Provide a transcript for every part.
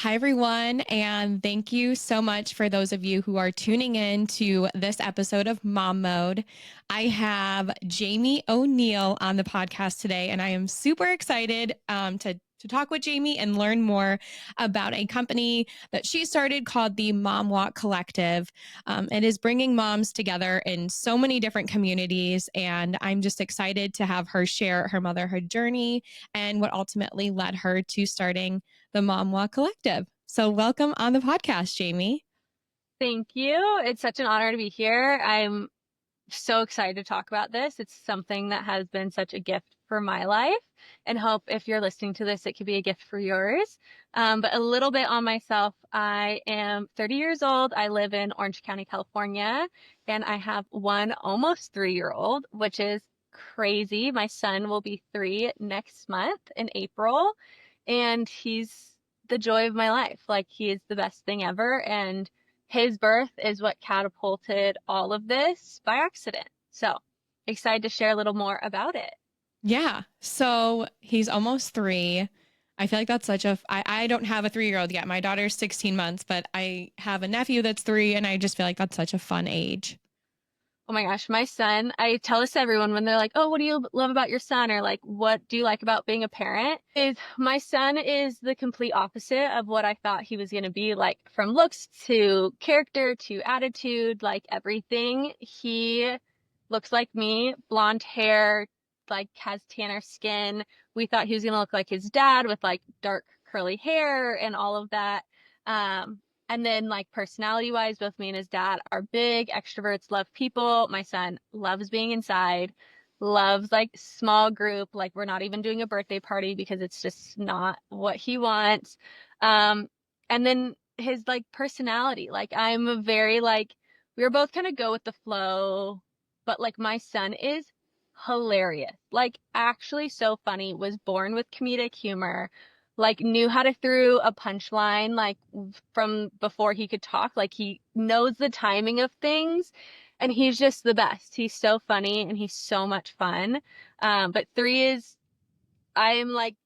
Hi, everyone, and thank you so much for those of you who are tuning in to this episode of Mom Mode. I have Jamie O'Neill on the podcast today, and I am super excited to talk with Jamie and learn more about a company that she started called the Mom Walk Collective. It is bringing moms together in so many different communities, and I'm just excited to have her share her motherhood journey and what ultimately led her to starting the Mom Walk Collective. So, welcome on the podcast, Jamie. Thank you. It's such an honor to be here. I'm so excited to talk about this. It's something that has been such a gift for my life, and hope if you're listening to this, it could be a gift for yours. But a little bit on myself. I am 30 years old. I live in Orange County, California, and I have one almost 3-year-old, which is crazy. My son will be 3 next month in April, and he's the joy of my life. Like, he is the best thing ever. And his birth is what catapulted all of this by accident. So excited to share a little more about it. Yeah. So, he's almost 3. I feel like that's I don't have a 3-year-old yet. My daughter's 16 months, but I have a nephew that's 3, and I just feel like that's such a fun age. Oh my gosh, my son, I tell this to everyone when they're like, oh, what do you love about your son? Or like, what do you like about being a parent? Is my son is the complete opposite of what I thought he was going to be, like from looks to character to attitude, like everything. He looks like me, blonde hair, like has tanner skin. We thought he was going to look like his dad with like dark curly hair and all of that. Um, and then, like, personality wise, both me and his dad are big extroverts, love people. My son loves being inside, loves like small group. Like, we're not even doing a birthday party because it's just not what he wants. Um, and then his like personality, like, I'm a very like, we were both kind of go with the flow, but like, my son is hilarious, like, actually so funny, was born with comedic humor, like knew how to throw a punchline like from before he could talk. Like, he knows the timing of things, and he's just the best. He's so funny and he's so much fun. But 3 is, I am like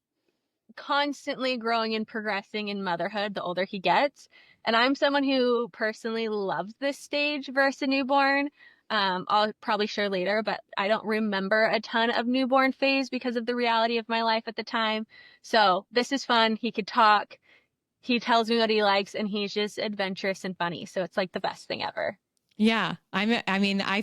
constantly growing and progressing in motherhood the older he gets. And I'm someone who personally loves this stage versus a newborn. I'll probably share later, but I don't remember a ton of newborn phase because of the reality of my life at the time. So this is fun. He could talk. He tells me what he likes, and he's just adventurous and funny. So it's like the best thing ever. Yeah. I mean, I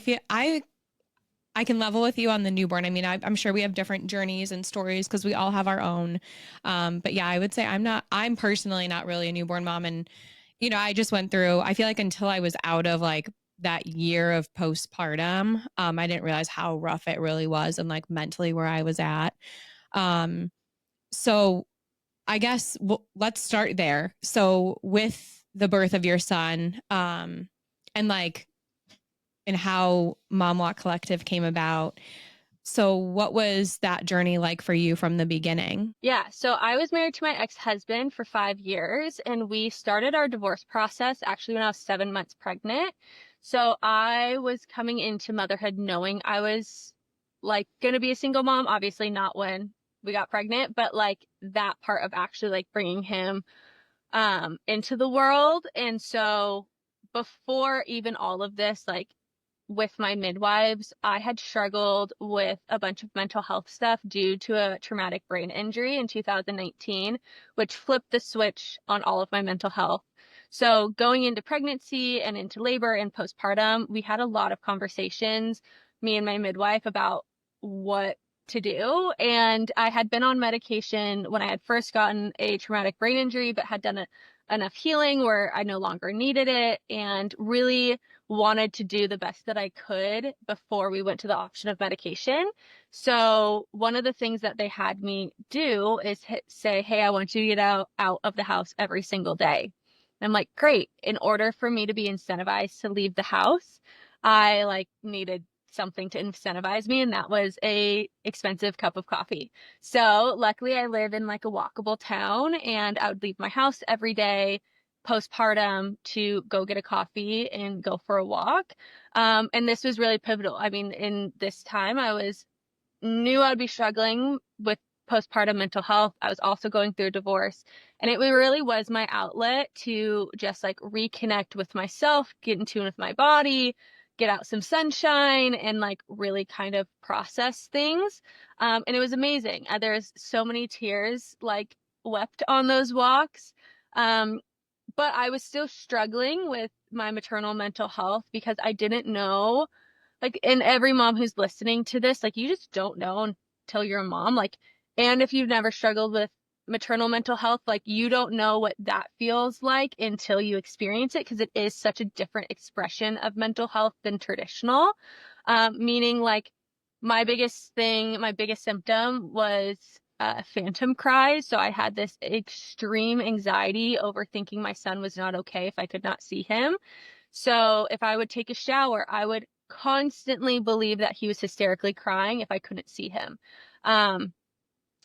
can level with you on the newborn. I mean, I'm sure we have different journeys and stories because we all have our own. But yeah, I would say I'm personally not really a newborn mom. And, I just went through, I feel like until I was out of like that year of postpartum, I didn't realize how rough it really was and like mentally where I was at. Um, so I guess let's start there. So with the birth of your son, and like, and how Mom Walk Collective came about. So, what was that journey like for you from the beginning? Yeah, so I was married to my ex-husband for 5 years, and we started our divorce process actually when I was 7 months pregnant. So I was coming into motherhood knowing I was like gonna be a single mom, obviously not when we got pregnant, but like that part of actually like bringing him into the world. And so before even all of this, like with my midwives, I had struggled with a bunch of mental health stuff due to a traumatic brain injury in 2019, which flipped the switch on all of my mental health. So going into pregnancy and into labor and postpartum, we had a lot of conversations, me and my midwife, about what to do. And I had been on medication when I had first gotten a traumatic brain injury, but had done enough healing where I no longer needed it, and really wanted to do the best that I could before we went to the option of medication. So one of the things that they had me do is say, hey, I want you to get out of the house every single day. And I'm like, great. In order for me to be incentivized to leave the house, I like needed something to incentivize me, and that was a expensive cup of coffee. So luckily I live in like a walkable town, and I would leave my house every day postpartum to go get a coffee and go for a walk. And this was really pivotal. I mean, in this time, I knew I'd be struggling with postpartum mental health. I was also going through a divorce, and it really was my outlet to just like reconnect with myself, get in tune with my body, get out some sunshine, and like really kind of process things. And it was amazing. There's so many tears like wept on those walks. Um, but I was still struggling with my maternal mental health because I didn't know, like, and every mom who's listening to this, like, you just don't know until you're a mom. Like, and if you've never struggled with maternal mental health, like, you don't know what that feels like until you experience it because it is such a different expression of mental health than traditional. Meaning, like, my biggest symptom was phantom cries. So I had this extreme anxiety over thinking my son was not okay if I could not see him. So if I would take a shower, I would constantly believe that he was hysterically crying if I couldn't see him. Um,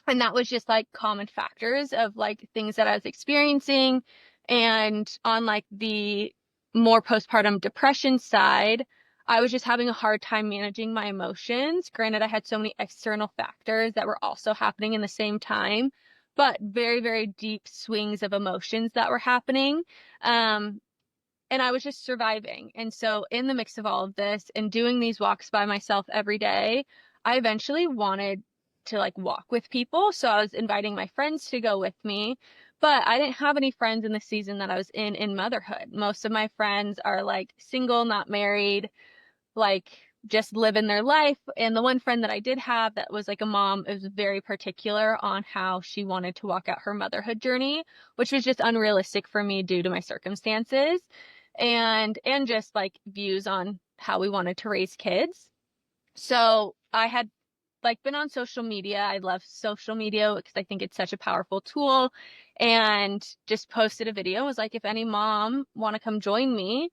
and that was just like common factors of like things that I was experiencing. And on like the more postpartum depression side, I was just having a hard time managing my emotions. Granted, I had so many external factors that were also happening in the same time, but very, very deep swings of emotions that were happening. Um, and I was just surviving. And so in the mix of all of this and doing these walks by myself every day, I eventually wanted to like walk with people. So I was inviting my friends to go with me, but I didn't have any friends in the season that I was in motherhood. Most of my friends are like single, not married, like just living their life. And the one friend that I did have that was like a mom is very particular on how she wanted to walk out her motherhood journey, which was just unrealistic for me due to my circumstances and just like views on how we wanted to raise kids. So I had like been on social media. I love social media because I think it's such a powerful tool, and just posted a video. Was like, if any mom want to come join me,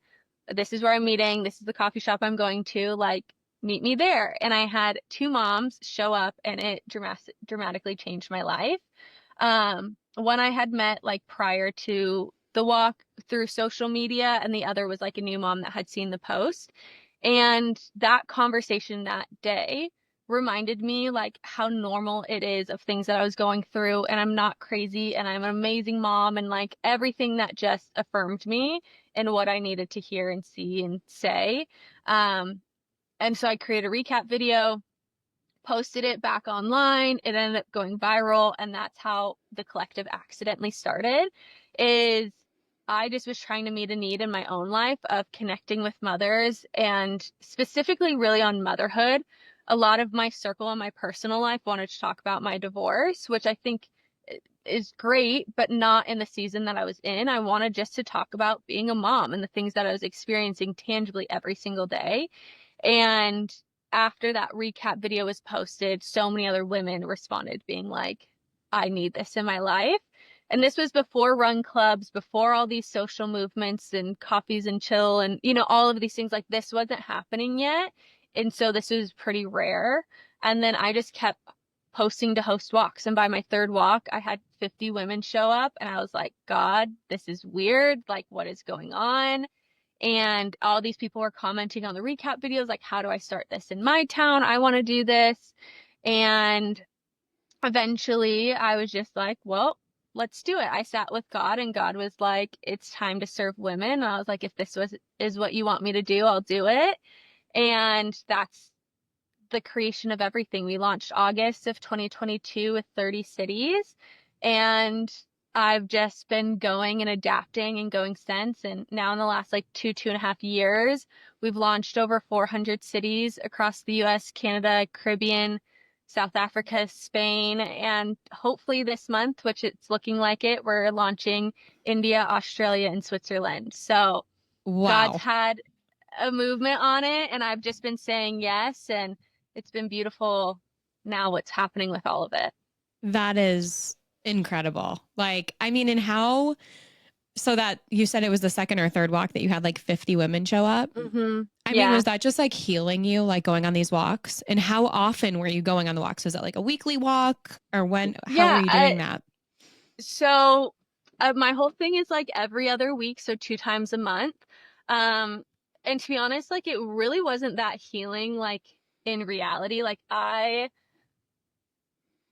this is where I'm meeting. This is the coffee shop I'm going to. Like, meet me there. And I had two moms show up, and it dramatically changed my life. One I had met like prior to the walk through social media, and the other was like a new mom that had seen the post. And that conversation that day reminded me like how normal it is of things that I was going through, and I'm not crazy, and I'm an amazing mom, and like everything that just affirmed me and what I needed to hear and see and say. Um, and so I created a recap video, posted it back online. It ended up going viral, and that's how the collective accidentally started. Is I just was trying to meet a need in my own life of connecting with mothers, and specifically really on motherhood. A lot of my circle in my personal life wanted to talk about my divorce, which I think is great, but not in the season that I was in. I wanted just to talk about being a mom and the things that I was experiencing tangibly every single day. And after that recap video was posted, so many other women responded being like, I need this in my life. And this was before run clubs, before all these social movements and coffees and chill and, you know, all of these things. Like, this wasn't happening yet. And so this was pretty rare. And then I just kept posting to host walks. And by my third walk, I had 50 women show up, and I was like, God, this is weird. Like, what is going on? And all these people were commenting on the recap videos, like, how do I start this in my town? I want to do this. And eventually I was just like, well, let's do it. I sat with God, and God was like, it's time to serve women. And I was like, if is what you want me to do, I'll do it. And that's the creation of everything. We launched August of 2022 with 30 cities, and I've just been going and adapting and going since. And now in the last like 2.5 years, we've launched over 400 cities across the US, Canada, Caribbean, South Africa, Spain, and hopefully this month, which it's looking like it, we're launching India, Australia, and Switzerland. So God's Wow. had a movement on it, and I've just been saying yes, and it's been beautiful now what's happening with all of it. That is incredible. Like, I mean, and how, so that you said it was the second or third walk that you had like 50 women show up. I mean, Yeah. was that just like healing you, like going on these walks? And how often were you going on the walks? Was it like a weekly walk, or when, how were Yeah. you doing that? So my whole thing is like every other week, so 2 times a month. Um, and to be honest, like it really wasn't that healing, like in reality. Like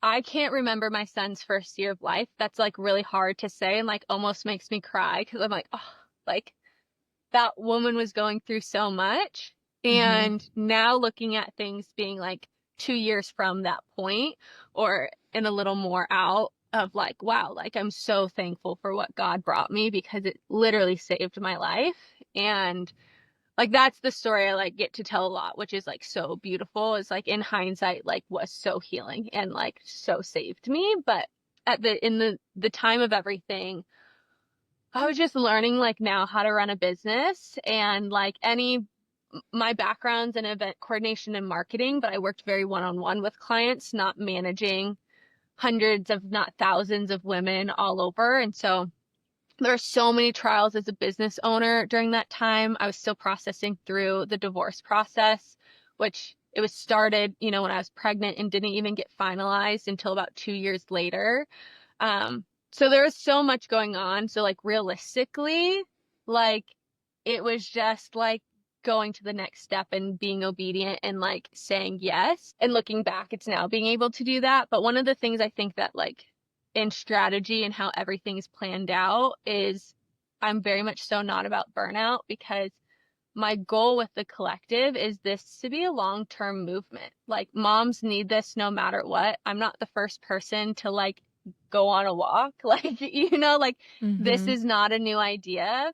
I can't remember my son's first year of life. That's like really hard to say and like almost makes me cry because I'm like, oh, like that woman was going through so much. Mm-hmm. And now looking at things being like 2 years from that point or in a little more out of like, wow, like I'm so thankful for what God brought me because it literally saved my life. And like that's the story I like get to tell a lot, which is like so beautiful. It's like in hindsight, like was so healing and like so saved me. But at the time of everything, I was just learning like now how to run a business and like my background's in event coordination and marketing, but I worked very one-on-one with clients, not managing hundreds of not thousands of women all over. And so there are so many trials as a business owner during that time. I was still processing through the divorce process, which it was started, when I was pregnant and didn't even get finalized until about 2 years later. Um, so there was so much going on. So like realistically, like it was just like going to the next step and being obedient and like saying yes. And looking back, it's now being able to do that. But one of the things I think that like in strategy and how everything's planned out is I'm very much so not about burnout because my goal with the collective is this to be a long-term movement. Like moms need this no matter what. I'm not the first person to like go on a walk. Like, like this Mm-hmm. is not a new idea.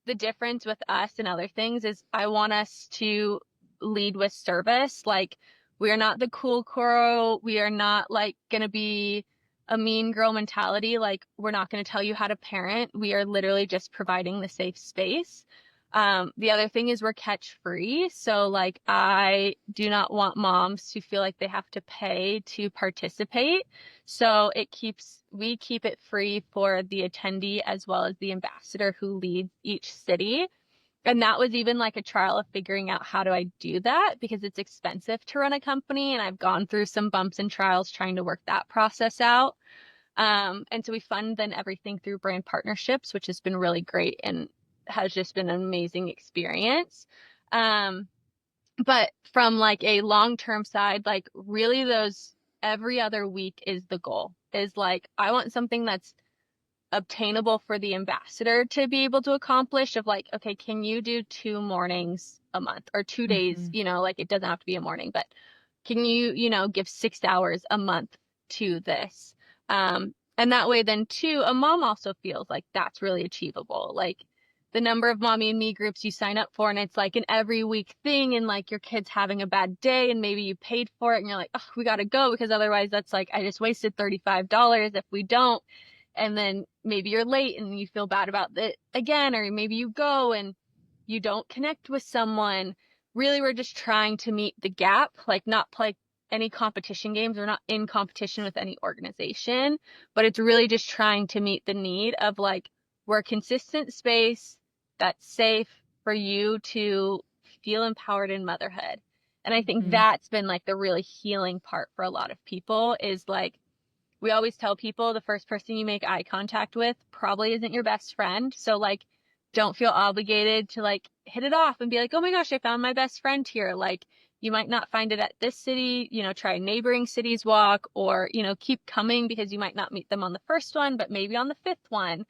The difference with us and other things is I want us to lead with service. Like we are not the cool girl. We are not like going to be a mean girl mentality. Like we're not going to tell you how to parent. We are literally just providing the safe space. The other thing is we're catch free. So like I do not want moms to feel like they have to pay to participate. So we keep it free for the attendee as well as the ambassador who leads each city. And that was even like a trial of figuring out how do I do that because it's expensive to run a company and I've gone through some bumps and trials trying to work that process out. And so we fund then everything through brand partnerships, which has been really great and has just been an amazing experience. Um, but from like a long-term side, like really those every other week is the goal is like, I want something that's obtainable for the ambassador to be able to accomplish of like, okay, can you do 2 mornings a month or 2 days, Mm-hmm. like it doesn't have to be a morning, but can you, give 6 hours a month to this? And that way then too, a mom also feels like that's really achievable. Like the number of mommy and me groups you sign up for and it's like an every week thing and like your kid's having a bad day and maybe you paid for it and you're like, oh, we got to go because otherwise that's like, I just wasted $35 if we don't. And then maybe you're late and you feel bad about it again, or maybe you go and you don't connect with someone. Really, we're just trying to meet the gap, like not play any competition games. We're not in competition with any organization, but it's really just trying to meet the need of like, we're a consistent space that's safe for you to feel empowered in motherhood. And I think Mm-hmm. that's been like the really healing part for a lot of people is like, we always tell people the first person you make eye contact with probably isn't your best friend. So like, don't feel obligated to like hit it off and be like, oh my gosh, I found my best friend here. Like, you might not find it at this city, try neighboring cities walk or, keep coming because you might not meet them on the first one, but maybe on the fifth one.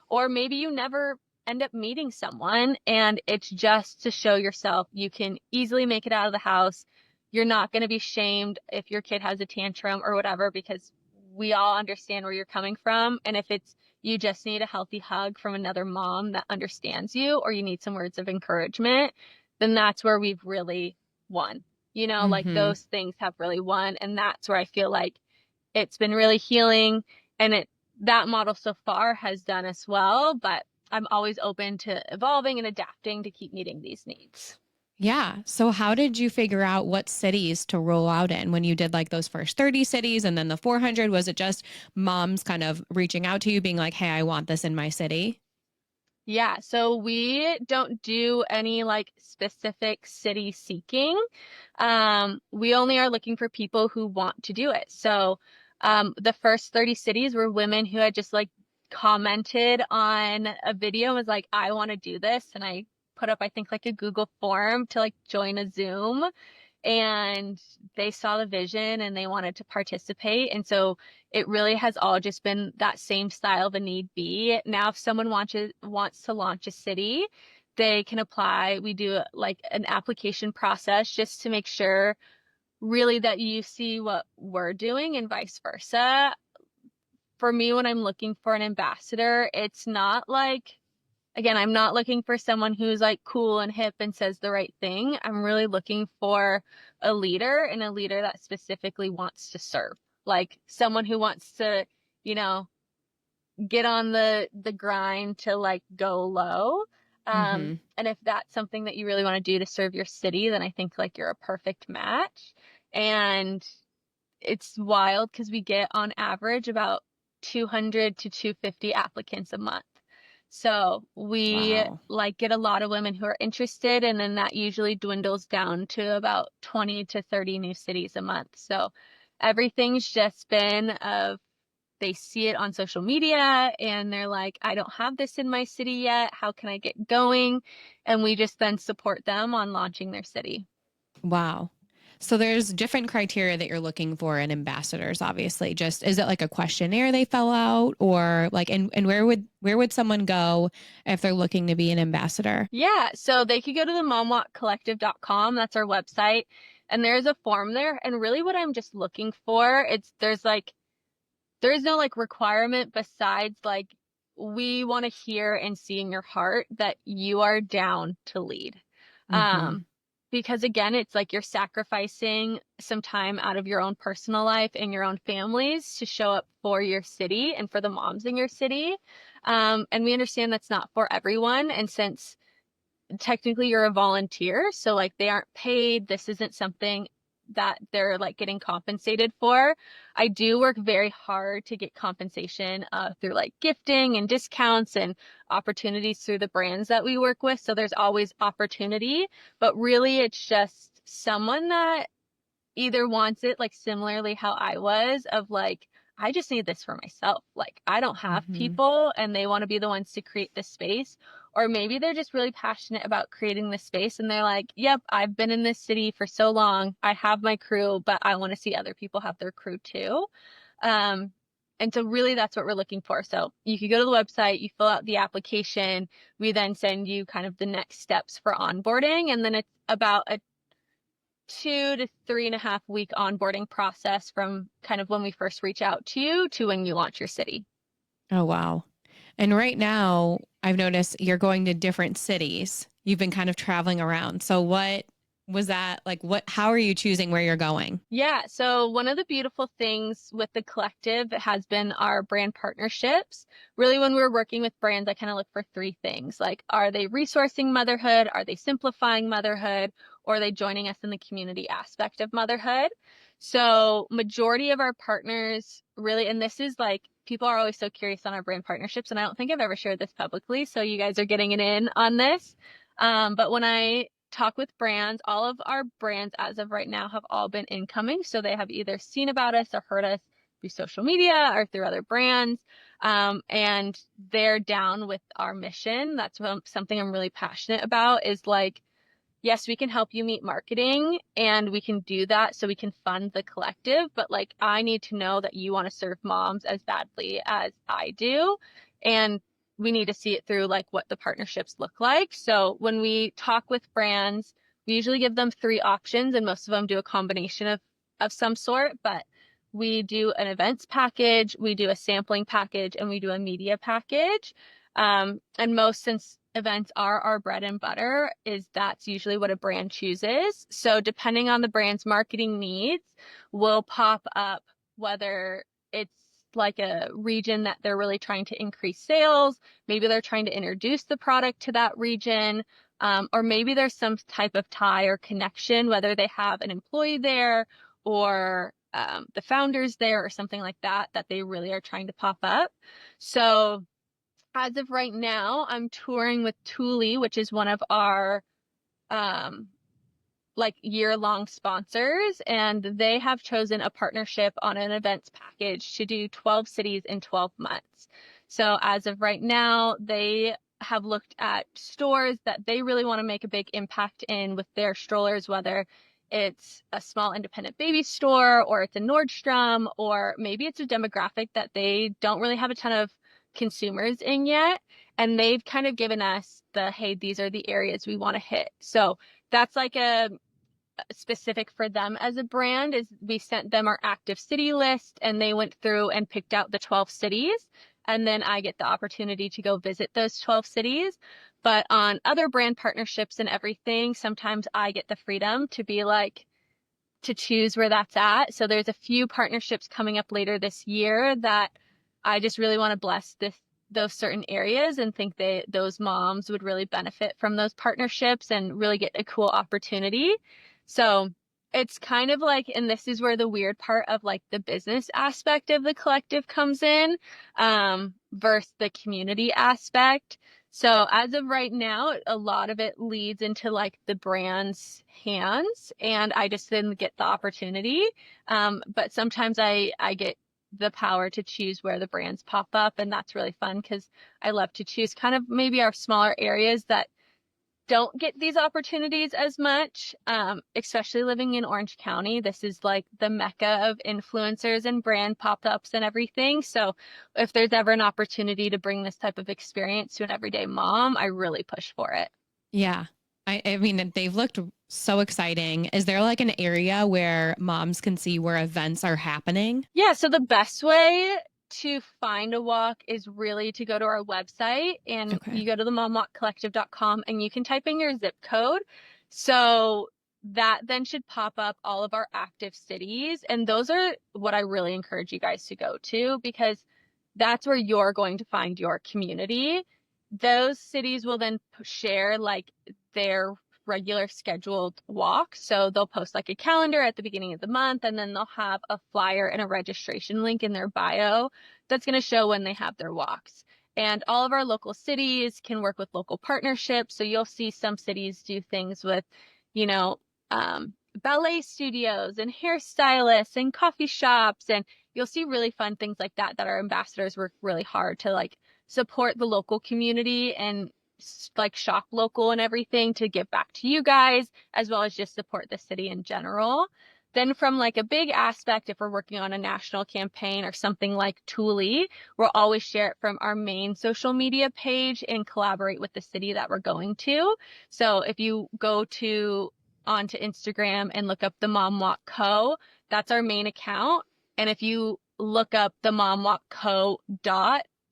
Or maybe you never end up meeting someone and it's just to show yourself you can easily make it out of the house. You're not going to be shamed if your kid has a tantrum or whatever because we all understand where you're coming from. And if it's you just need a healthy hug from another mom that understands you, or you need some words of encouragement, then that's where we've really won. Like Mm-hmm. those things have really won. And that's where I feel like it's been really healing. And that model so far has done us well, but I'm always open to evolving and adapting to keep meeting these needs. Yeah. So how did you figure out what cities to roll out in when you did like those first 30 cities and then the 400? Was it just moms kind of reaching out to you being like, "Hey, I want this in my city?" Yeah, so we don't do any like specific city seeking. We only are looking for people who want to do it. So, the first 30 cities were women who had just like commented on a video and was like, I want to do this. And I put up, I think, like a Google form to like join a Zoom. and they saw the vision and they wanted to participate. And so it really has all just been that same style of a need be. Now, if someone wants to launch a city, they can apply. We do like an application process just to make sure really that you see what we're doing and vice versa. For me, when I'm looking for an ambassador, it's not like, again, I'm not looking for someone who's like cool and hip and says the right thing. I'm really looking for a leader, and a leader that specifically wants to serve, like someone who wants to, you know, get on the grind to like go low. Mm-hmm. And if that's something that you really want to do to serve your city, then I think like you're a perfect match. And it's wild because we get on average about 200 to 250 applicants a month. So we Wow. like get a lot of women who are interested, and then that usually dwindles down to about 20 to 30 new cities a month. So everything's just been of they see it on social media and they're like, I don't have this in my city yet. How can I get going? And we just then support them on launching their city. Wow. So there's different criteria that you're looking for in ambassadors, obviously. Just is it like a questionnaire they fill out, or like and where would someone go if they're looking to be an ambassador? Yeah, so they could go to the momwalkcollective.com. That's our website. And there's a form there. And really what I'm just looking for, there's no like requirement besides like we want to hear and see in your heart that you are down to lead. Mm-hmm. Um, because again, it's like you're sacrificing some time out of your own personal life and your own families to show up for your city and for the moms in your city. And we understand that's not for everyone. And since technically you're a volunteer, so like they aren't paid, this isn't something that they're like getting compensated for. I do work very hard to get compensation through like gifting and discounts and opportunities through the brands that we work with, so there's always opportunity, but really it's just someone that either wants it like similarly how I was of like, I just need this for myself. Like I don't have Mm-hmm. people and they want to be the ones to create this space. Or maybe they're just really passionate about creating this space and they're like, yep, I've been in this city for so long. I have my crew, but I want to see other people have their crew too. Um, and so really that's what we're looking for. So you could go to the website, you fill out the application. We then send you kind of the next steps for onboarding. And then it's about a 2 to 3.5 week onboarding process from kind of when we first reach out to you to when you launch your city. Oh, wow. And right now, I've noticed you're going to different cities. You've been kind of traveling around. So what was that like? How are you choosing where you're going? Yeah, so one of the beautiful things with the collective has been our brand partnerships. Really, when we're working with brands, I kind of look for three things. Like, are they resourcing motherhood? Are they simplifying motherhood? Or are they joining us in the community aspect of motherhood? So majority of our partners really, and this is like, people are always so curious on our brand partnerships, and I don't think I've ever shared this publicly, so you guys are getting it in on this. But when I talk with brands, all of our brands as of right now have all been incoming. So they have either seen about us or heard us through social media or through other brands. And they're down with our mission. That's something I'm really passionate about is like, yes, we can help you meet marketing and we can do that so we can fund the collective. But like, I need to know that you want to serve moms as badly as I do. And we need to see it through like what the partnerships look like. So when we talk with brands, we usually give them three options and most of them do a combination of some sort, but we do an events package, we do a sampling package, and we do a media package. And most, since events are our bread and butter, is that's usually what a brand chooses. So depending on the brand's marketing needs, we'll pop up whether it's like a region that they're really trying to increase sales, maybe they're trying to introduce the product to that region, or maybe there's some type of tie or connection, whether they have an employee there or the founders there or something like that, that they really are trying to pop up. So as of right now, I'm touring with Thule, which is one of our um, like year-long sponsors, and they have chosen a partnership on an events package to do 12 cities in 12 months. So as of right now, they have looked at stores that they really want to make a big impact in with their strollers, whether it's a small independent baby store, or it's a Nordstrom, or maybe it's a demographic that they don't really have a ton of consumers in yet. And they've kind of given us the, hey, these are the areas we want to hit. So that's like a specific for them as a brand. Is we sent them our active city list, and they went through and picked out the 12 cities. And then I get the opportunity to go visit those 12 cities. But on other brand partnerships and everything, sometimes I get the freedom to be like, to choose where that's at. So there's a few partnerships coming up later this year that I just really want to bless those certain areas, and think those moms would really benefit from those partnerships and really get a cool opportunity. So it's kind of like, and this is where the weird part of like the business aspect of the collective comes in, versus the community aspect. So as of right now, a lot of it leads into like the brand's hands, and I just didn't get the opportunity. But sometimes I get the power to choose where the brands pop up, and that's really fun because I love to choose kind of maybe our smaller areas that don't get these opportunities as much, especially living in Orange County. This is like the mecca of influencers and brand pop-ups and everything. So if there's ever an opportunity to bring this type of experience to an everyday mom, I really push for it. Yeah. I mean, they've looked so exciting. Is there like an area where moms can see where events are happening? Yeah, so the best way to find a walk is really to go to our website, and Okay. you go to the momwalkcollective.com, and you can type in your zip code. So that then should pop up all of our active cities. And those are what I really encourage you guys to go to, because that's where you're going to find your community. Those cities will then share like their regular scheduled walk. So they'll post like a calendar at the beginning of the month, and then they'll have a flyer and a registration link in their bio that's going to show when they have their walks. And all of our local cities can work with local partnerships. So you'll see some cities do things with, you know, ballet studios and hairstylists and coffee shops. And you'll see really fun things like that, that our ambassadors work really hard to like support the local community and like shop local and everything to give back to you guys, as well as just support the city in general. Then from like a big aspect, if we're working on a national campaign or something like Thule, we'll always share it from our main social media page and collaborate with the city that we're going to. So if you go onto Instagram and look up the Mom Walk Co., that's our main account. And if you look up the Mom Walk Co.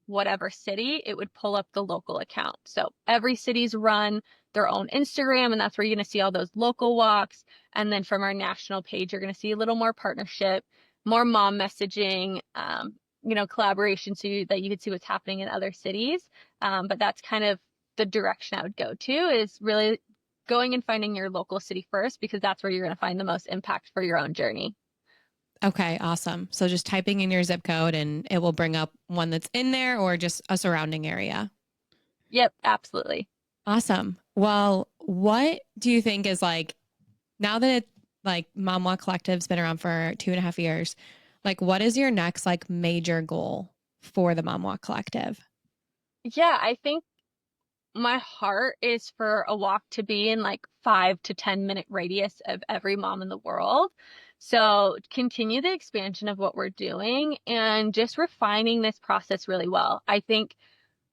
whatever city, it would pull up the local account. So every city's run their own Instagram, and that's where you're going to see all those local walks. And then from our national page, you're going to see a little more partnership, more mom messaging, collaboration, that you can see what's happening in other cities. But that's kind of the direction I would go to, is really going and finding your local city first, because that's where you're going to find the most impact for your own journey. Okay, awesome. So just typing in your zip code and it will bring up one that's in there or just a surrounding area. Yep, absolutely. Awesome. Well, what do you think is like, now that like Mom Walk Collective's been around for 2.5 years, like what is your next like major goal for the Mom Walk Collective? Yeah, I think my heart is for a walk to be in like 5 to 10 minute radius of every mom in the world. So continue the expansion of what we're doing and just refining this process really well. I think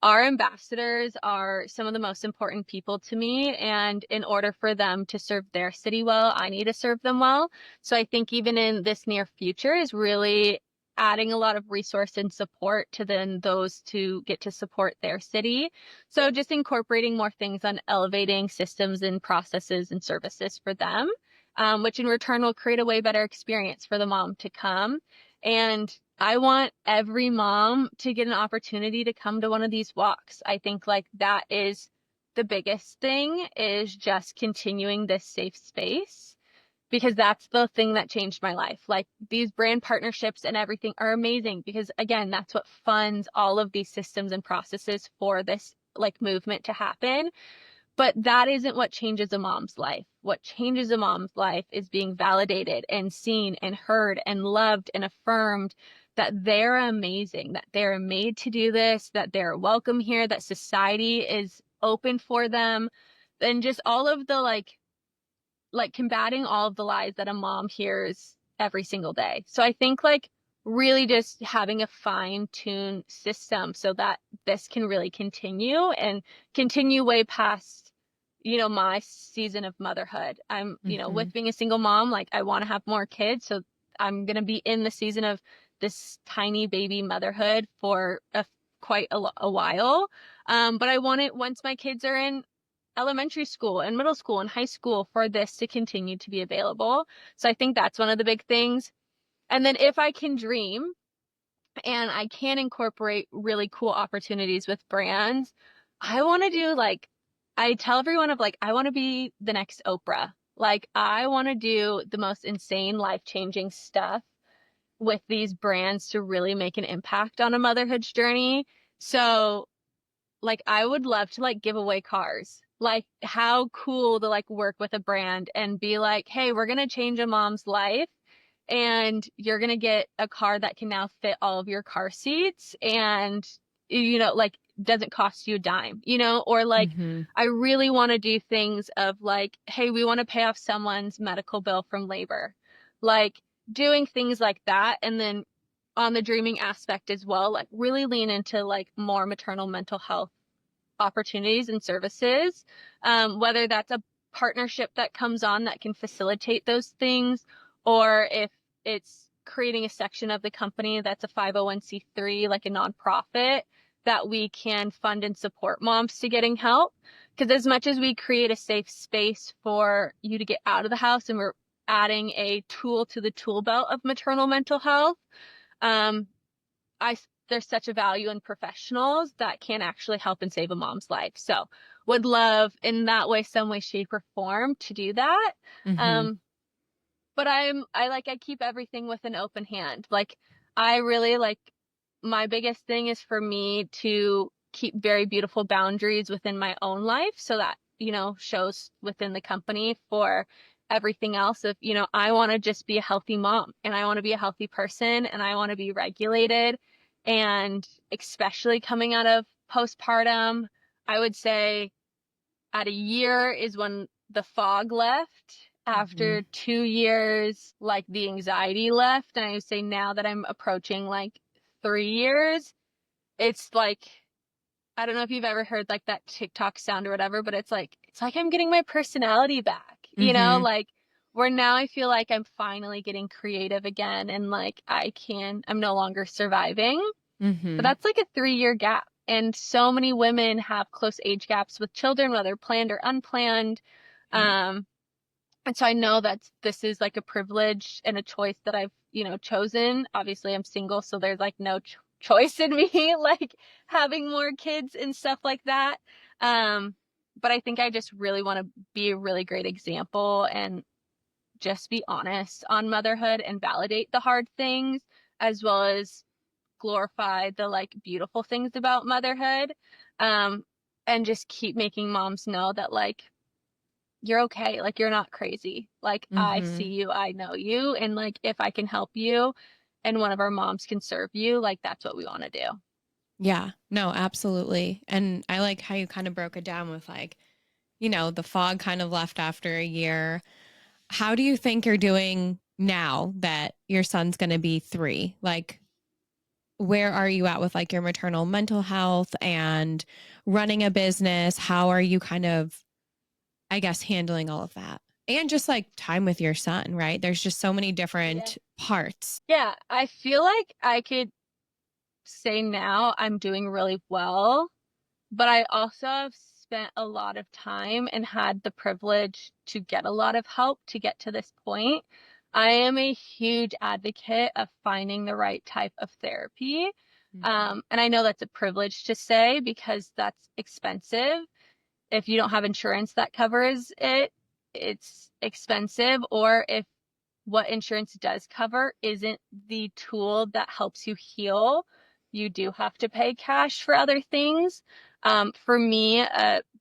our ambassadors are some of the most important people to me. And in order for them to serve their city well, I need to serve them well. So I think even in this near future is really adding a lot of resource and support to then those to get to support their city. So just incorporating more things on elevating systems and processes and services for them, which in return will create a way better experience for the mom to come. And I want every mom to get an opportunity to come to one of these walks. I think like that is the biggest thing, is just continuing this safe space, because that's the thing that changed my life. Like these brand partnerships and everything are amazing, because again, that's what funds all of these systems and processes for this like movement to happen. But that isn't what changes a mom's life. What changes a mom's life is being validated and seen and heard and loved and affirmed that they're amazing, that they're made to do this, that they're welcome here, that society is open for them, and just all of the like like combating all of the lies that a mom hears every single day. So I think like really just having a fine-tuned system so that this can really continue and continue way past, my season of motherhood. Hmm. With being a single mom, like I want to have more kids. So I'm going to be in the season of this tiny baby motherhood for quite a while. But I want it once my kids are in elementary school and middle school and high school for this to continue to be available. So I think that's one of the big things. And then if I can dream and I can incorporate really cool opportunities with brands, I want to do like, I tell everyone of like, I want to be the next Oprah. Like, I want to do the most insane, life-changing stuff with these brands to really make an impact on a motherhood journey. So like I would love to like give away cars. Like how cool to like work with a brand and be like, "Hey, we're going to change a mom's life and you're going to get a car that can now fit all of your car seats and like doesn't cost you a dime, or like Hmm. I really want to do things of like, "Hey, we want to pay off someone's medical bill from labor." Like doing things like that and then on the dreaming aspect as well, like really lean into like more maternal mental health opportunities and services, whether that's a partnership that comes on that can facilitate those things, or if it's creating a section of the company that's a 501(c)(3), like a nonprofit, that we can fund and support moms to getting help. Because as much as we create a safe space for you to get out of the house and we're adding a tool to the tool belt of maternal mental health, um, I there's such a value in professionals that can actually help and save a mom's life. So would love in that way, some way, shape, or form to do that. Hmm. Um, but I keep everything with an open hand. Like I really like my biggest thing is for me to keep very beautiful boundaries within my own life so that, shows within the company for everything else of, I want to just be a healthy mom and I want to be a healthy person and I want to be regulated. And especially coming out of postpartum, I would say at a year is when the fog left. Hmm. After 2 years, like the anxiety left. And I would say now that I'm approaching like 3 years, it's like, I don't know if you've ever heard like that TikTok sound or whatever, but it's like I'm getting my personality back, Hmm. like where now I feel like I'm finally getting creative again and like I'm no longer surviving. But Hmm. that's like a 3-year gap. And so many women have close age gaps with children, whether planned or unplanned. Yep. Um, and so I know that this is like a privilege and a choice that I've, chosen. Obviously, I'm single, so there's like no choice in me, like having more kids and stuff like that. Um, but I think I just really want to be a really great example and just be honest on motherhood and validate the hard things as well as glorify the like beautiful things about motherhood. Um, and just keep making moms know that like you're okay. Like you're not crazy. Like I see Hmm. you, I know you. And like if I can help you and one of our moms can serve you, like that's what we want to do. Yeah, no, absolutely. And I like how you kind of broke it down with like, the fog kind of left after a year. How do you think you're doing now that your son's going to be 3? Like, where are you at with like your maternal mental health and running a business? How are you kind of, I guess, handling all of that? And just like time with your son, right? There's just so many Yeah. different parts. Yeah. I feel like I could say now I'm doing really well, but I also have spent a lot of time and had the privilege to get a lot of help to get to this point. I am a huge advocate of finding the right type of therapy. Mm-hmm. And I know that's a privilege to say because that's expensive. If you don't have insurance that covers it, it's expensive. Or if what insurance does cover isn't the tool that helps you heal, you do have to pay cash for other things. For me,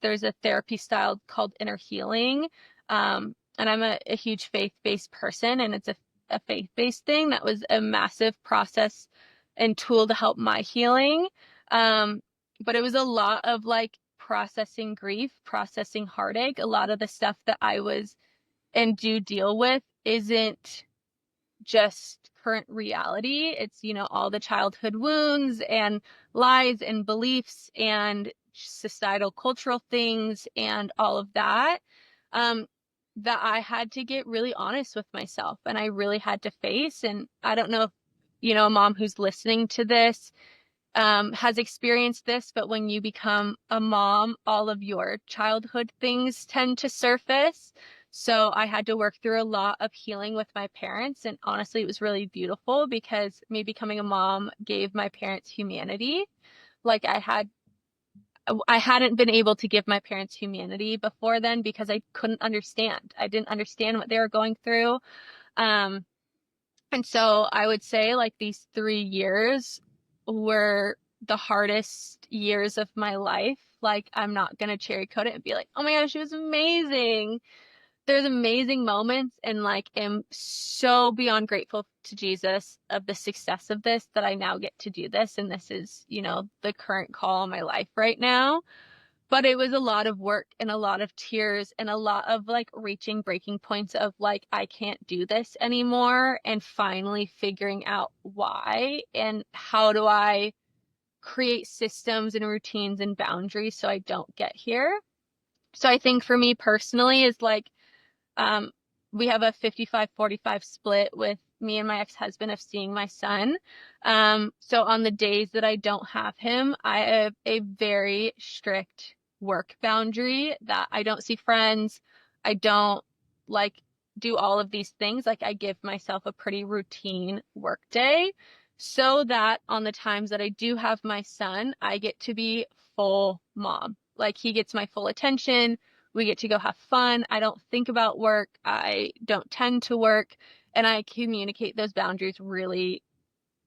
there's a therapy style called inner healing. And I'm a huge faith-based person, and it's a faith-based thing that was a massive process and tool to help my healing. But it was a lot of like processing grief, processing heartache, a lot of the stuff that I was and do deal with isn't just current reality. It's, all the childhood wounds and lies and beliefs and societal cultural things and all of that. Um, that I had to get really honest with myself and I really had to face. And I don't know if, a mom who's listening to this has experienced this, but when you become a mom, all of your childhood things tend to surface. So I had to work through a lot of healing with my parents. And honestly, it was really beautiful because me becoming a mom gave my parents humanity. Like I hadn't been able to give my parents humanity before then because I couldn't understand. I didn't understand what they were going through. Um, and so I would say like these 3 years were the hardest years of my life. Like I'm not gonna cherry coat it and be like, oh my gosh, she was amazing. There's amazing moments and like am so beyond grateful to Jesus of the success of this that I now get to do this. And this is, the current call in my life right now. But it was a lot of work and a lot of tears and a lot of like reaching breaking points of like, I can't do this anymore. And finally figuring out why and how do I create systems and routines and boundaries so I don't get here. So I think for me personally is like, um, we have a 55-45 split with me and my ex-husband of seeing my son. So on the days that I don't have him, I have a very strict work boundary that I don't see friends. I don't like do all of these things. Like I give myself a pretty routine work day so that on the times that I do have my son, I get to be full mom. Like he gets my full attention. We get to go have fun. I don't think about work. I don't tend to work. And I communicate those boundaries really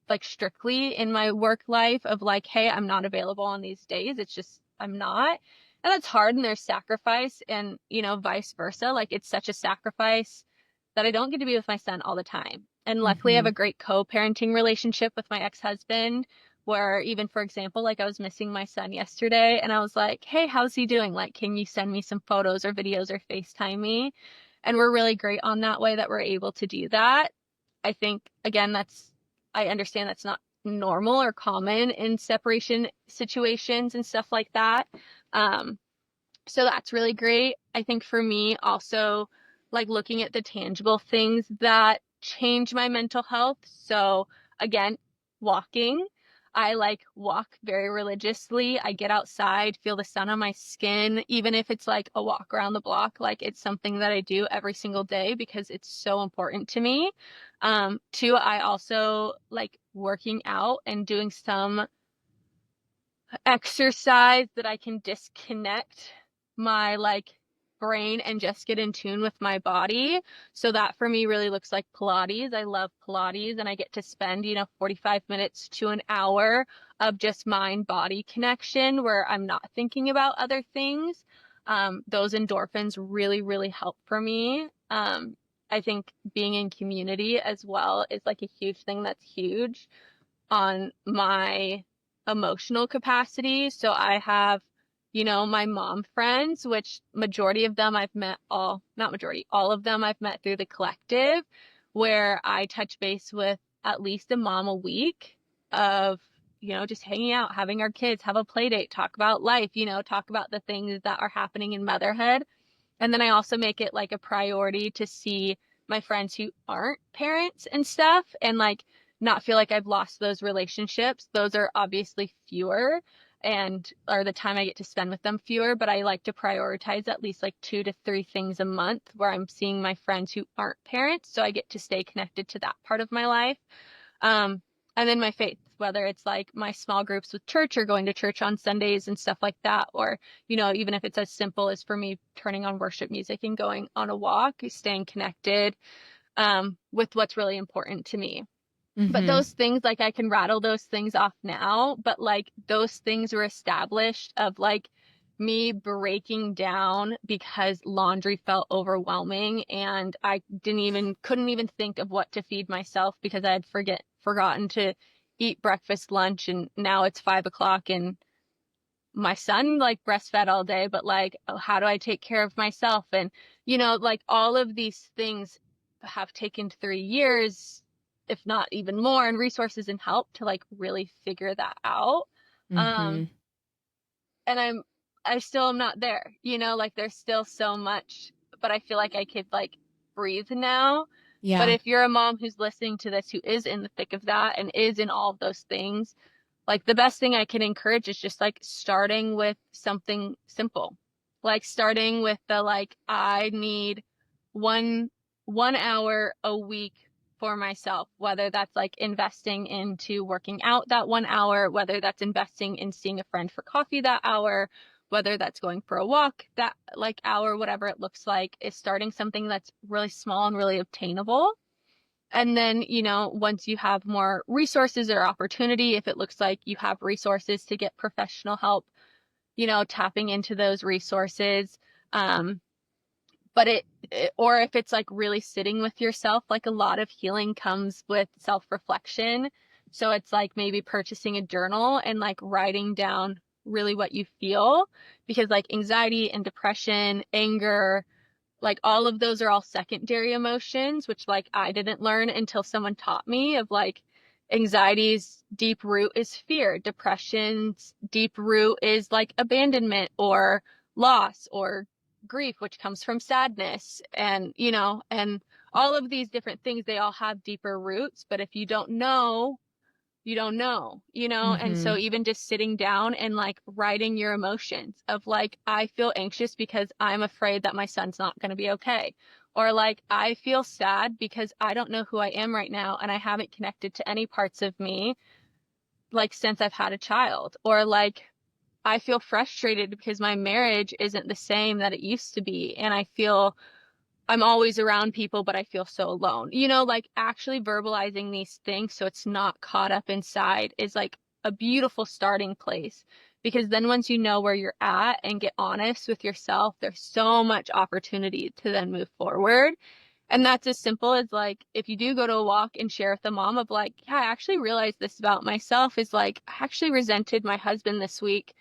like strictly in my work life of like, hey, I'm not available on these days. It's just, I'm not. And that's hard and there's sacrifice and, vice versa. Like it's such a sacrifice that I don't get to be with my son all the time. And luckily I have Mm-hmm. a great co-parenting relationship with my ex-husband where even, for example, like I was missing my son yesterday and I was like, hey, how's he doing? Like, can you send me some photos or videos or FaceTime me? And we're really great on that way that we're able to do that. I think, again, I understand that's not normal or common in separation situations and stuff like that. Um, so that's really great. I think for me also like looking at the tangible things that change my mental health. So again, walking. I like walk very religiously. I get outside, feel the sun on my skin, even if it's like a walk around the block. Like it's something that I do every single day because it's so important to me. Two, I also like working out and doing some exercise that I can disconnect my like brain and just get in tune with my body. So that for me really looks like Pilates. I love Pilates and I get to spend, 45 minutes to an hour of just mind body connection where I'm not thinking about other things. Those endorphins really, really help for me. I think being in community as well is like a huge thing that's huge on my emotional capacity. So I have, my mom friends, which majority of them I've met not majority, all of them I've met through the collective, where I touch base with at least a mom a week of, just hanging out, having our kids, have a play date, talk about life, talk about the things that are happening in motherhood. And then I also make it like a priority to see my friends who aren't parents and stuff and like not feel like I've lost those relationships. Those are obviously fewer and are the time I get to spend with them fewer, but I like to prioritize at least like 2 to 3 things a month where I'm seeing my friends who aren't parents. So I get to stay connected to that part of my life. Um, and then my faith, whether it's like my small groups with church or going to church on Sundays and stuff like that, or, even if it's as simple as for me turning on worship music and going on a walk, staying connected, with what's really important to me. But Mm-hmm. those things, like I can rattle those things off now, but like those things were established of like me breaking down because laundry felt overwhelming and I couldn't even think of what to feed myself because I had forgotten to eat breakfast, lunch, and now it's 5 o'clock and my son like breastfed all day, but like, oh, how do I take care of myself? And, like all of these things have taken 3 years, if not even more, and resources and help to like really figure that out. Mm-hmm. Um, and I still am not there, like there's still so much, but I feel like I could like breathe now. But Yeah. if you're a mom who's listening to this, who is in the thick of that and is in all of those things, like the best thing I can encourage is just like starting with something simple. Like starting with the like I need one 1 hour a week for myself, whether that's like investing into working out that 1 hour, whether that's investing in seeing a friend for coffee that hour, whether that's going for a walk that like hour, whatever it looks like, is starting something that's really small and really obtainable. And then, once you have more resources or opportunity, if it looks like you have resources to get professional help, tapping into those resources. Um, but or if it's like really sitting with yourself, like a lot of healing comes with self-reflection. So it's like maybe purchasing a journal and like writing down really what you feel, because like anxiety and depression, anger, like all of those are all secondary emotions, which like I didn't learn until someone taught me of like anxiety's deep root is fear. Depression's deep root is like abandonment or loss or grief, which comes from sadness. And, and all of these different things, they all have deeper roots. But if you don't know, you don't know, and Mm-hmm. so even just sitting down and like writing your emotions of like, I feel anxious because I'm afraid that my son's not going to be okay. Or like, I feel sad because I don't know who I am right now and I haven't connected to any parts of me like since I've had a child. Or like, I feel frustrated because my marriage isn't the same that it used to be. And I feel I'm always around people, but I feel so alone. Like actually verbalizing these things so it's not caught up inside is like a beautiful starting place. Because then once you know where you're at and get honest with yourself, there's so much opportunity to then move forward. And that's as simple as like, if you do go to a walk and share with the mom of like, yeah, I actually realized this about myself, is like, I actually resented my husband this week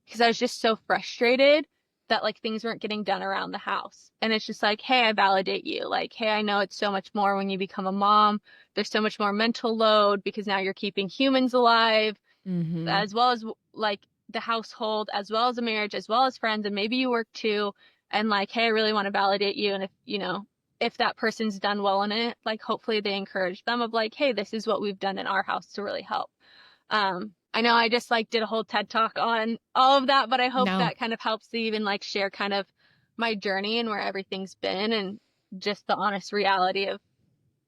because I was just so frustrated that like things weren't getting done around the house. And it's just like, hey, I validate you. Like, hey, I know it's so much more when you become a mom. There's so much more mental load because now you're keeping humans alive, Mm-hmm. as well as like the household, as well as a marriage, as well as friends, and maybe you work too. And like, hey, I really want to validate you. And if, if that person's done well in it, like hopefully they encourage them of like, hey, this is what we've done in our house to really help. I know I just like did a whole TED talk on all of that, but I hope No. that kind of helps to even like share kind of my journey and where everything's been and just the honest reality of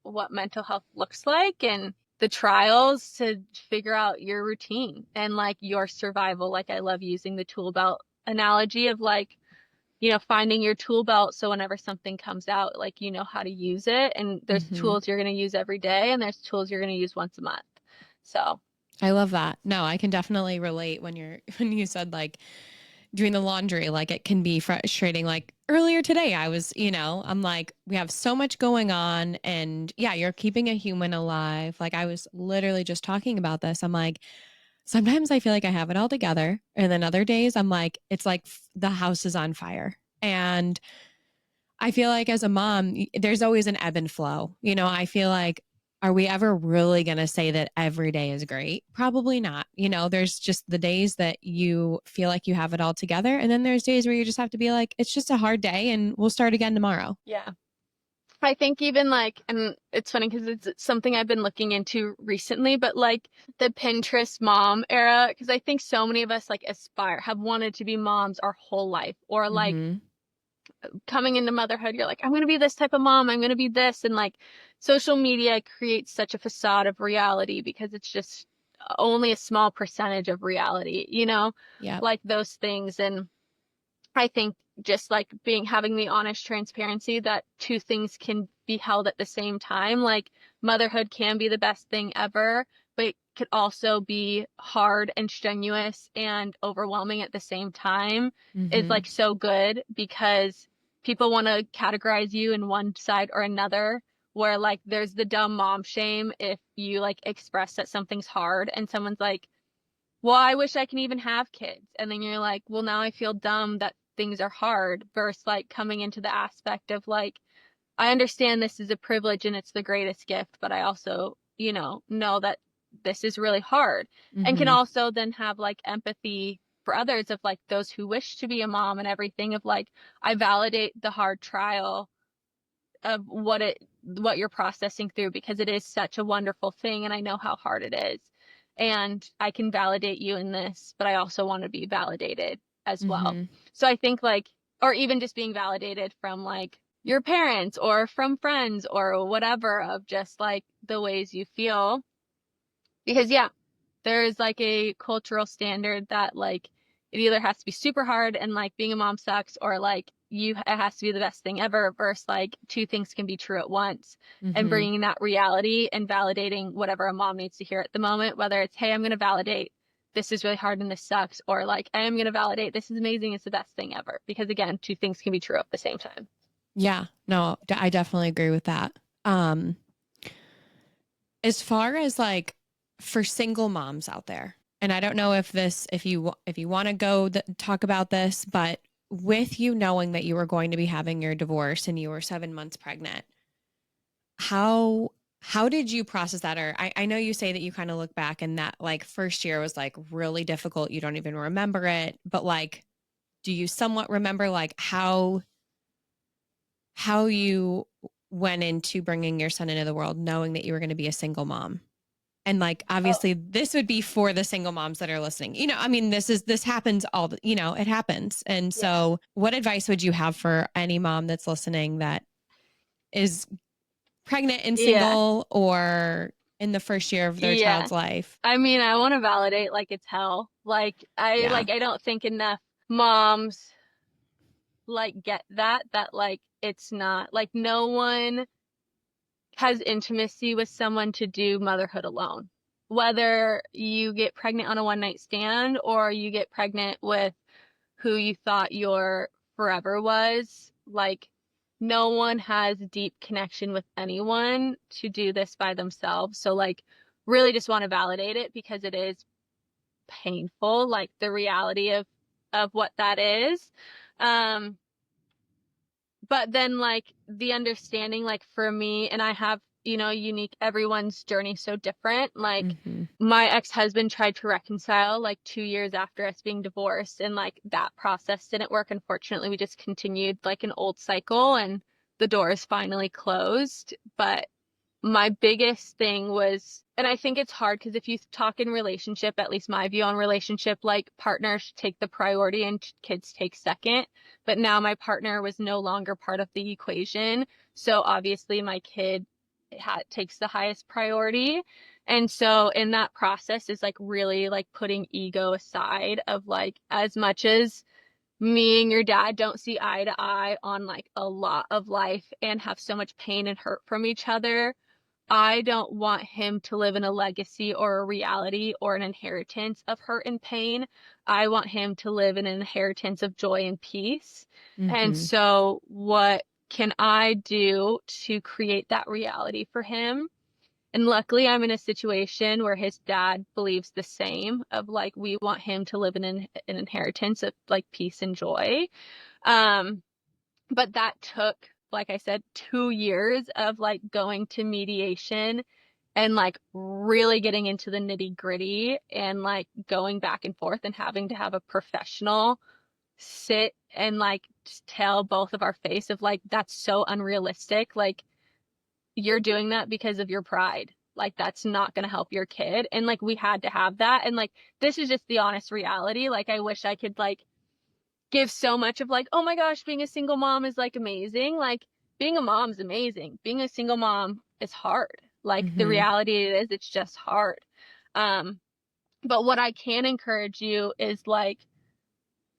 what mental health looks like and the trials to figure out your routine and like your survival. Like I love using the tool belt analogy of like, finding your tool belt. So whenever something comes out, like, you know how to use it. And there's Mm-hmm. tools you're going to use every day and there's tools you're going to use once a month. So I love that. No, I can definitely relate when when you said like doing the laundry, like it can be frustrating. Like earlier today, I was, I'm like, we have so much going on. And yeah, you're keeping a human alive. Like I was literally just talking about this. I'm like, sometimes I feel like I have it all together. And then other days, I'm like, it's like the house is on fire. And I feel like as a mom, there's always an ebb and flow. I feel like, are we ever really going to say that every day is great? Probably not. There's just the days that you feel like you have it all together. And then there's days where you just have to be like, it's just a hard day and we'll start again tomorrow. yeah. I think even like, and it's funny because it's something I've been looking into recently, but like the Pinterest mom era, because I think so many of us like aspire, have wanted to be moms our whole life, or like Mm-hmm. coming into motherhood, you're like, I'm going to be this type of mom, I'm going to be this. And like social media creates such a facade of reality because it's just only a small percentage of reality, Yep. like those things. And I think just like having the honest transparency that two things can be held at the same time. Like motherhood can be the best thing ever, but it could also be hard and strenuous and overwhelming at the same time, is Mm-hmm. like so good because people want to categorize you in one side or another. Where like there's the dumb mom shame if you like express that something's hard and someone's like, well, I wish I can even have kids. And then you're like, well, now I feel dumb that things are hard versus like coming into the aspect of like, I understand this is a privilege and it's the greatest gift, but I also, know that this is really hard and can Mm-hmm. also then have like empathy for others of like those who wish to be a mom and everything of like, I validate the hard trial of what you're processing through because it is such a wonderful thing and I know how hard it is. And I can validate you in this, but I also want to be validated as well. Mm-hmm. So I think like, or even just being validated from like your parents or from friends or whatever of just like the ways you feel. Because yeah, there is like a cultural standard that like it either has to be super hard and like being a mom sucks or like it has to be the best thing ever versus like two things can be true at once and Mm-hmm. bringing that reality and validating whatever a mom needs to hear at the moment, whether it's, hey, I'm going to validate this is really hard and this sucks, or like, I am going to validate this is amazing. It's the best thing ever. Because again, two things can be true at the same time. Yeah, no, I definitely agree with that. Um, as far as like for single moms out there, and I don't know if you want to talk about this, but with you knowing that you were going to be having your divorce and you were 7 months pregnant, how how did you process that? Or I know you say that you kind of look back and that like first year was like really difficult. You don't even remember it, but like, do you somewhat remember like how you went into bringing your son into the world knowing that you were going to be a single mom? And like Oh, obviously this would be for the single moms that are listening. I mean this happens it happens. And yeah. so what advice would you have for any mom that's listening that is pregnant and Yeah. single or in the first year of their Yeah. child's life? I mean, I want to validate like it's hell. Yeah. I don't think enough moms like get that like it's not like no one has intimacy with someone to do motherhood alone. Whether you get pregnant on a one night stand or you get pregnant with who you thought your forever was, like no one has deep connection with anyone to do this by themselves. So like really just want to validate it because it is painful, like the reality of what that is. Um, but then like the understanding like for me and I have unique everyone's journey so different like Mhm. my ex-husband tried to reconcile like 2 years after us being divorced and like that process didn't work. Unfortunately we just continued like an old cycle and the door is finally closed. But my biggest thing was, and I think it's hard because if you talk in relationship, at least my view on relationship, like partners take the priority and kids take second. But now my partner was no longer part of the equation. So obviously my kid takes the highest priority. And so in that process is like really like putting ego aside of like as much as me and your dad don't see eye to eye on like a lot of life and have so much pain and hurt from each other. I don't want him to live in a legacy or a reality or an inheritance of hurt and pain. I want him to live in an inheritance of joy and peace. And Mhm. so, what can I do to create that reality for him? And luckily, I'm in a situation where his dad believes the same of like, we want him to live in an inheritance of like peace and joy. Um, but that took, like I said, 2 years of like going to mediation and like really getting into the nitty gritty and like going back and forth and having to have a professional sit and like just tell both of our face of like, that's so unrealistic. Like, you're doing that because of your pride. Like, that's not going to help your kid. And like, we had to have that. And like, this is just the honest reality. Like, I wish I could like give so much of like, oh my gosh, being a single mom is like amazing. Like being a mom is amazing. Being a single mom is hard. Like the Mhm. reality it is, it's just hard. Um, but what I can encourage you is like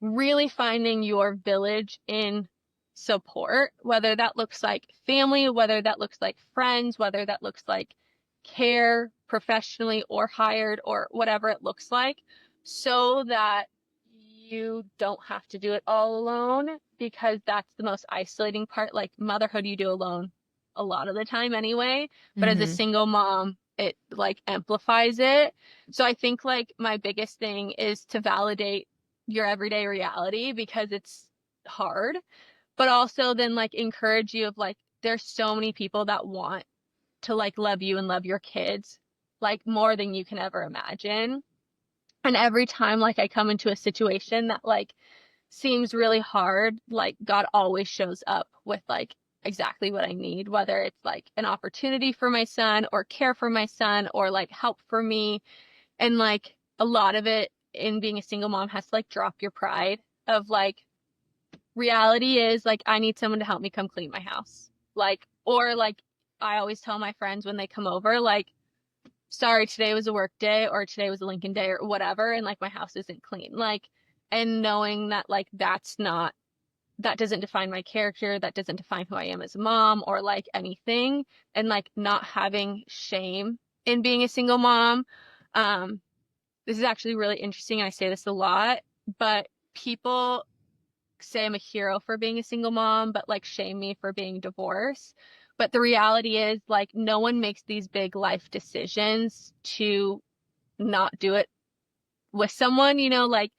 really finding your village in support, whether that looks like family, whether that looks like friends, whether that looks like care professionally or hired or whatever it looks like, so that you don't have to do it all alone because that's the most isolating part. Like motherhood, you do alone a lot of the time anyway. But as a Mhm. single mom, it like amplifies it. So I think like my biggest thing is to validate your everyday reality because it's hard, but also then like encourage you of like there's so many people that want to like love you and love your kids like more than you can ever imagine. And every time like I come into a situation that like seems really hard, like God always shows up with like exactly what I need, whether it's like an opportunity for my son or care for my son or like help for me. And like a lot of it in being a single mom has to like drop your pride of like reality is like I need someone to help me come clean my house. Like or like I always tell my friends when they come over like sorry, today was a work day or today was a Lincoln day or whatever, and like my house isn't clean. Like, and knowing that like that doesn't define my character, that doesn't define who I am as a mom or like anything, and like not having shame in being a single mom. Um, this is actually really interesting, and I say this a lot, but people say I'm a hero for being a single mom, but like shame me for being divorced. But the reality is, like, no one makes these big life decisions to not do it with someone, like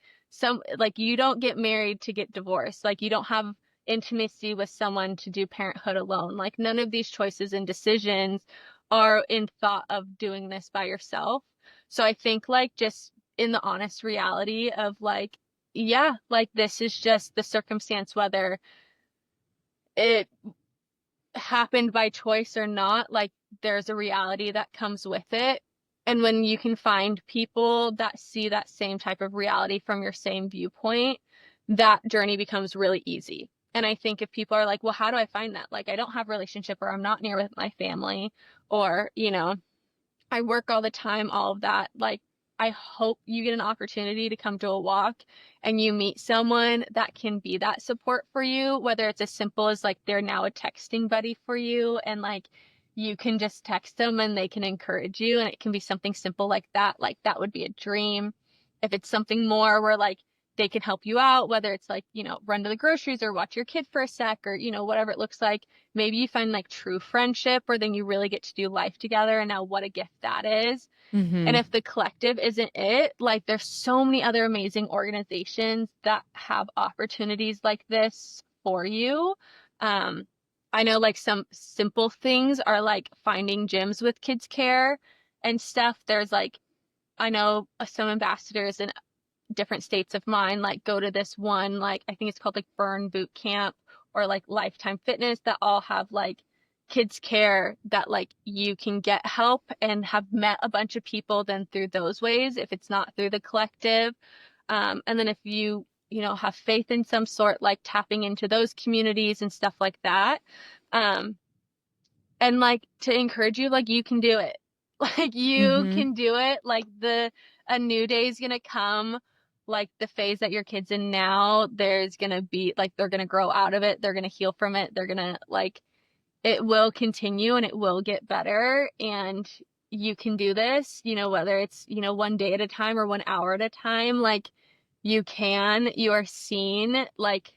like you don't get married to get divorced. Like you don't have intimacy with someone to do parenthood alone. Like none of these choices and decisions are in thought of doing this by yourself. So I think like just in the honest reality of like, yeah, like this is just the circumstance, whether it happened by choice or not, like there's a reality that comes with it. And when you can find people that see that same type of reality from your same viewpoint, that journey becomes really easy. And I think if people are like, well, how do I find that? Like, I don't have a relationship or I'm not near with my family or, I work all the time, all of that. Like, I hope you get an opportunity to come to a walk and you meet someone that can be that support for you, whether it's as simple as like they're now a texting buddy for you and like you can just text them and they can encourage you. And it can be something simple like that. Like, that would be a dream. If it's something more where like they can help you out, whether it's like, run to the groceries or watch your kid for a sec or, whatever it looks like. Maybe you find like true friendship where then you really get to do life together. And now what a gift that is. And Mm-hmm. if the collective isn't it, like there's so many other amazing organizations that have opportunities like this for you. Um, I know like some simple things are like finding gyms with kids care and stuff. There's like, I know some ambassadors in different states of mind, like go to this one, like I think it's called like Burn Boot Camp or like Lifetime Fitness that all have like kids care that like you can get help and have met a bunch of people then through those ways if it's not through the collective. And then if have faith in some sort, like tapping into those communities and stuff like that. Um, and like to encourage you, like you can do it. Like you Mm-hmm. can do it. Like a new day is gonna come. Like the phase that your kid's in now, there's gonna be like they're gonna grow out of it. They're gonna heal from it. They're gonna like it will continue and it will get better. And you can do this, whether it's, one day at a time or 1 hour at a time. Like you are seen. Like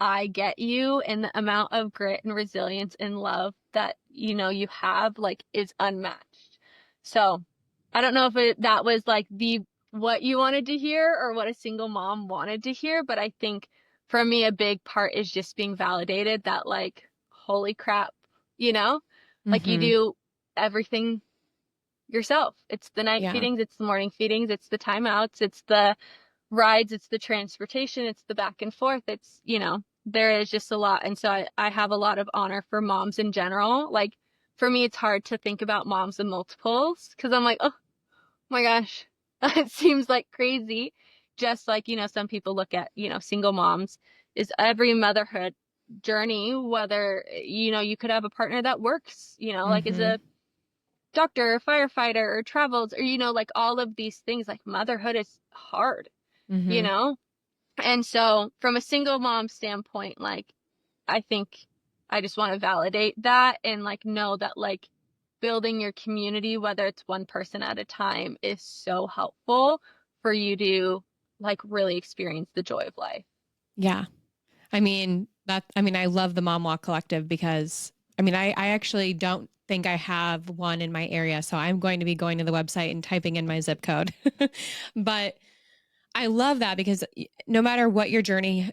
I get you, and the amount of grit and resilience and love that you have like is unmatched. So I don't know if that was like the what you wanted to hear or what a single mom wanted to hear, but I think for me a big part is just being validated that like holy crap, you know, like you Mm-hmm. do everything yourself. It's the night Yeah. feedings, it's the morning feedings, it's the timeouts, it's the rides, it's the transportation, it's the back and forth. It's, there is just a lot. And so I have a lot of honor for moms in general. Like for me, it's hard to think about moms and multiples because I'm like, oh my gosh, it seems like crazy. Just like, some people look at, single moms is every motherhood journey, whether, you could have a partner that works, like is Mm-hmm. a doctor or firefighter or travels or, like all of these things, like motherhood is hard, you Mm-hmm. know? And so from a single mom standpoint, like I think I just want to validate that and like know that like building your community, whether it's one person at a time, is so helpful for you to like really experience the joy of life. Yeah. I mean, I love the Mom Walk Collective because I actually don't think I have one in my area. So I'm going to be going to the website and typing in my zip code. But I love that because no matter what your journey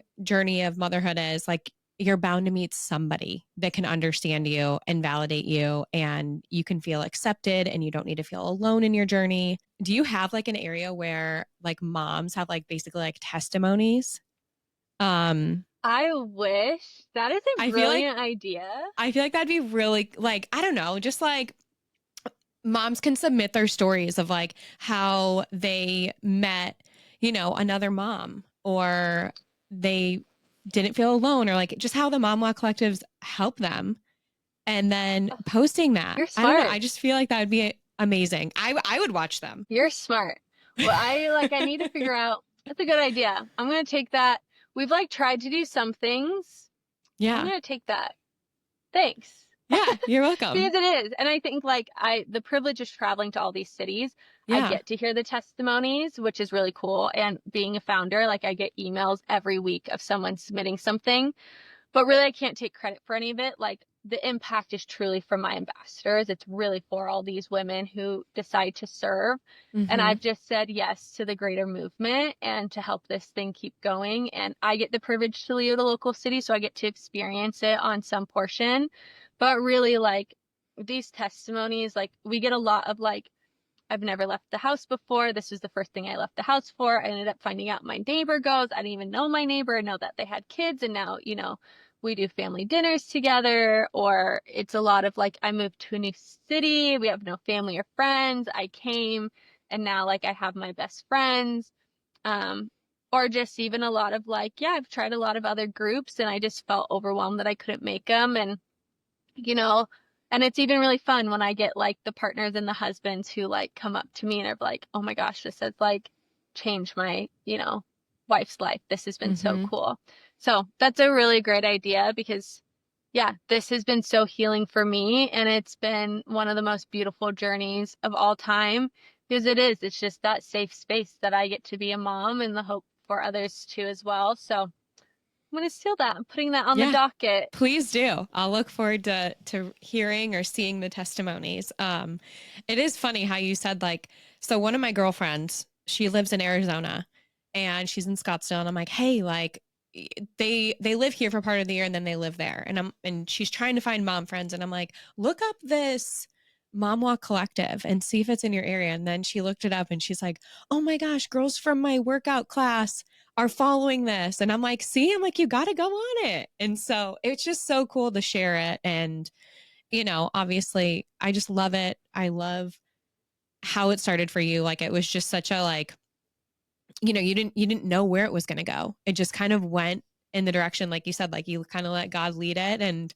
of motherhood is, like you're bound to meet somebody that can understand you and validate you, and you can feel accepted and you don't need to feel alone in your journey. Do you have like an area where like moms have like basically like testimonies? Um I wish. That is a I feel like brilliant idea. I feel like that'd be really like I don't know, just like moms can submit their stories of like how they met, another mom, or they didn't feel alone, or like just how the Mom Walk collectives help them, and then Oh, posting that. you're I don't know. smart. I just feel like that would be amazing. I would watch them. You're smart. Well, I need to figure out. That's a good idea. I'm gonna take that. We've like tried to do some things. I'm Yeah. gonna take that. Thanks. Yeah. You're welcome. Because it is. And I think like the privilege of traveling to all these cities, I Yeah. get to hear the testimonies, which is really cool. And being a founder, like I get emails every week of someone submitting something, but really I can't take credit for any of it. Like the impact is truly from my ambassadors. It's really for all these women who decide to serve. And Mm-hmm. I've just said yes to the greater movement and to help this thing keep going. And I get the privilege to lead a local city, so I get to experience it on some portion. But really, like these testimonies, like we get a lot of like, I've never left the house before. This was the first thing I left the house for. I ended up finding out my neighbor goes. I didn't even know my neighbor, know that they had kids. And now, we do family dinners together. Or it's a lot of like, I moved to a new city. We have no family or friends. I came and now like I have my best friends. Um, or just even a lot of like, yeah, I've tried a lot of other groups and I just felt overwhelmed that I couldn't make them. And you know, and it's even really fun when I get like the partners and the husbands who like come up to me and are like, oh my gosh, this has like changed my, wife's life. This has been so Mm-hmm. cool. So that's a really great idea because yeah, this has been so healing for me and it's been one of the most beautiful journeys of all time because it's just that safe space that I get to be a mom and the hope for others too as well. So I'm going to steal that. I'm putting that on the Yeah. docket. Please do. I'll look forward to hearing or seeing the testimonies. It is funny how you said like, so one of my girlfriends, she lives in Arizona and she's in Scottsdale, and I'm like, hey, like they live here for part of the year and then they live there, and she's trying to find mom friends, and I'm like, look up this Mom Walk Collective and see if it's in your area. And then she looked it up and she's like, oh my gosh, girls from my workout class are following this. And I'm like, see, I'm like, you got to go on it. And so it's just so cool to share it. And, obviously, I just love it. I love how it started for you. Like, it was just such a, like, you didn't know where it was going to go. It just kind of went in the direction, like you said, like you kind of let God lead it. And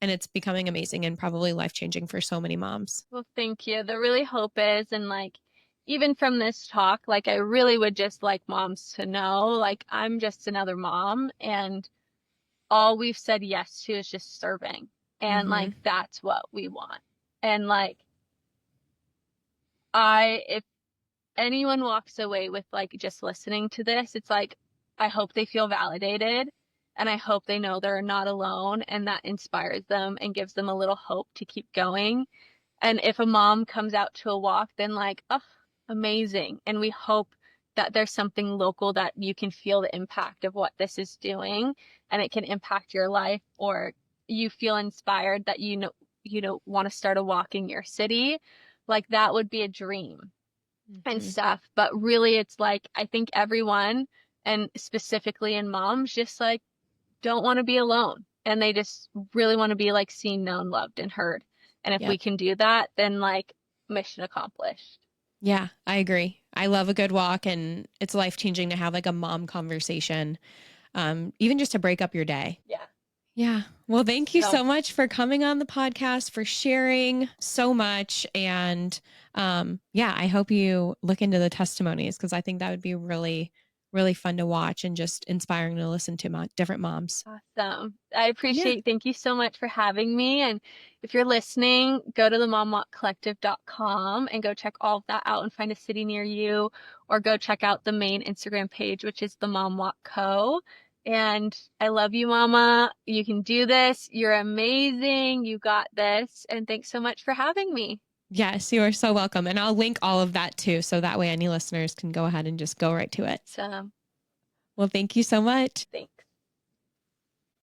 it's becoming amazing and probably life changing for so many moms. Well, thank you. The really hope is, and like, even from this talk, like, I really would just like moms to know, like, I'm just another mom, and all we've said yes to is just serving. And Mm-hmm. like, that's what we want. And like, if anyone walks away with like just listening to this, it's like, I hope they feel validated and I hope they know they're not alone and that inspires them and gives them a little hope to keep going. And if a mom comes out to a walk, then like, oh, amazing. And we hope that there's something local that you can feel the impact of what this is doing and it can impact your life, or you feel inspired that want to start a walk in your city. Like that would be a dream and Mm-hmm. stuff. But really it's like I think everyone, and specifically in moms, just like don't want to be alone and they just really want to be like seen, known, loved, and heard. And if we Yep. can do that, then like mission accomplished. Yeah, I agree. I love a good walk, and it's life changing to have like a mom conversation, even just to break up your day. Yeah. Yeah. Well, thank you So so much for coming on the podcast, for sharing so much. And yeah, I hope you look into the testimonies because I think that would be really, really fun to watch and just inspiring to listen to different moms. awesome. I Yeah. appreciate, thank you so much for having me. And if you're listening, go to the momwalkcollective.com and go check all of that out and find a city near you, or go check out the main Instagram page, which is the Mom Walk Co. And I love you, Mama. You can do this. You're amazing. You got this. And thanks so much for having me. Yes, you are so welcome. And I'll link all of that too. So that way any listeners can go ahead and just go right to it. So Well, thank you so much. thanks.